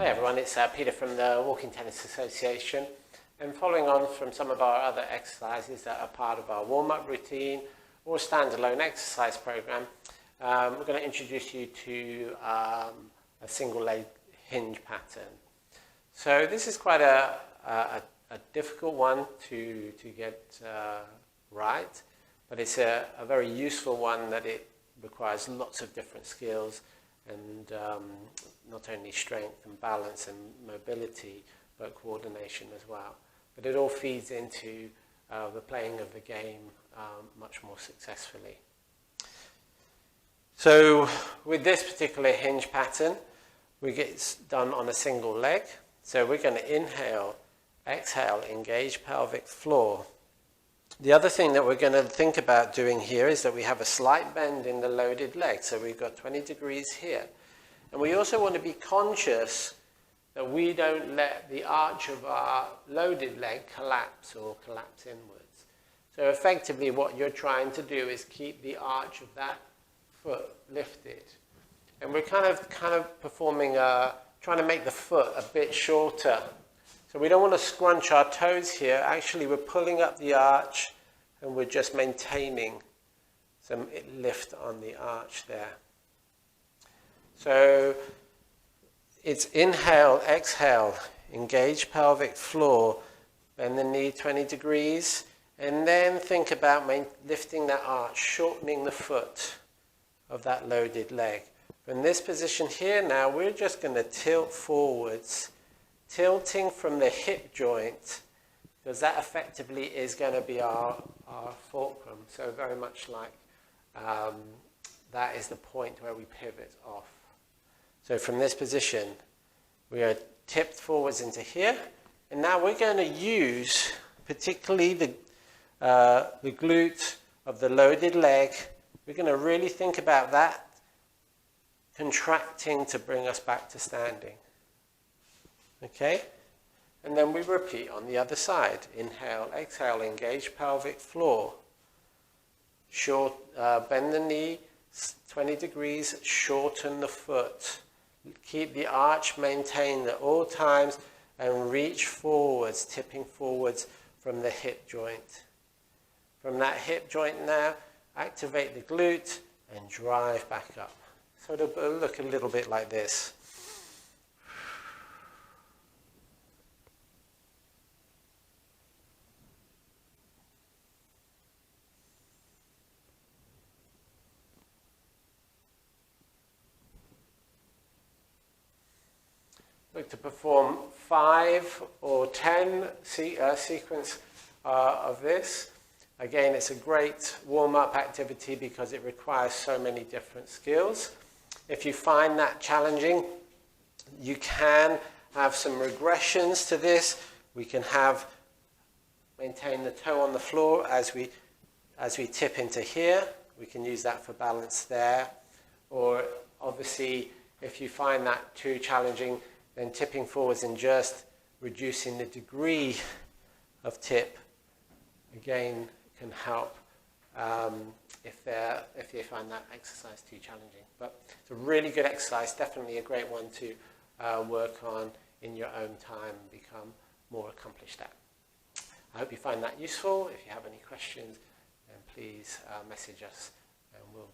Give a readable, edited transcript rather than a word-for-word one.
Hi everyone, it's Peter from the Walking Tennis Association, and following on from some of our other exercises that are part of our warm-up routine or standalone exercise program, we're going to introduce you to a single leg hinge pattern. So this is quite a difficult one to get right, but it's a very useful one that it requires lots of different skills and not only strength and balance and mobility, but coordination as well. But it all feeds into the playing of the game much more successfully. So with this particular hinge pattern, we get done on a single leg. So we're going to inhale, exhale, engage pelvic floor. The other thing that we're going to think about doing here is that we have a slight bend in the loaded leg. So we've got 20 degrees here. And we also want to be conscious that we don't let the arch of our loaded leg collapse or collapse inwards. So effectively what you're trying to do is keep the arch of that foot lifted. And we're kind of performing, trying to make the foot a bit shorter. So we don't want to scrunch our toes here. Actually, we're pulling up the arch and we're just maintaining some lift on the arch there. So it's inhale, exhale, engage pelvic floor, bend the knee 20 degrees, and then think about lifting that arch, shortening the foot of that loaded leg. From this position here now, we're just going to tilt forwards, tilting from the hip joint, because that effectively is going to be our fulcrum. So very much like that is the point where we pivot off. So from this position, we are tipped forwards into here, and now we're going to use particularly the glute of the loaded leg. We're going to really think about that contracting to bring us back to standing. Okay? And then we repeat on the other side. Inhale, exhale, engage pelvic floor. Short, bend the knee 20 degrees, shorten the foot. Keep the arch maintained at all times and reach forwards, tipping forwards from the hip joint. From that hip joint now, activate the glute and drive back up. So it'll look a little bit like this. Look to perform 5 or 10 sequence of this. Again, it's a great warm-up activity because it requires so many different skills. If you find that challenging, you can have some regressions to this. We can maintain the toe on the floor as we tip into here. We can use that for balance there. Or obviously, if you find that too challenging, then tipping forwards and just reducing the degree of tip, again, can help if you find that exercise too challenging. But it's a really good exercise, definitely a great one to work on in your own time and become more accomplished at. I hope you find that useful. If you have any questions, then please message us and we'll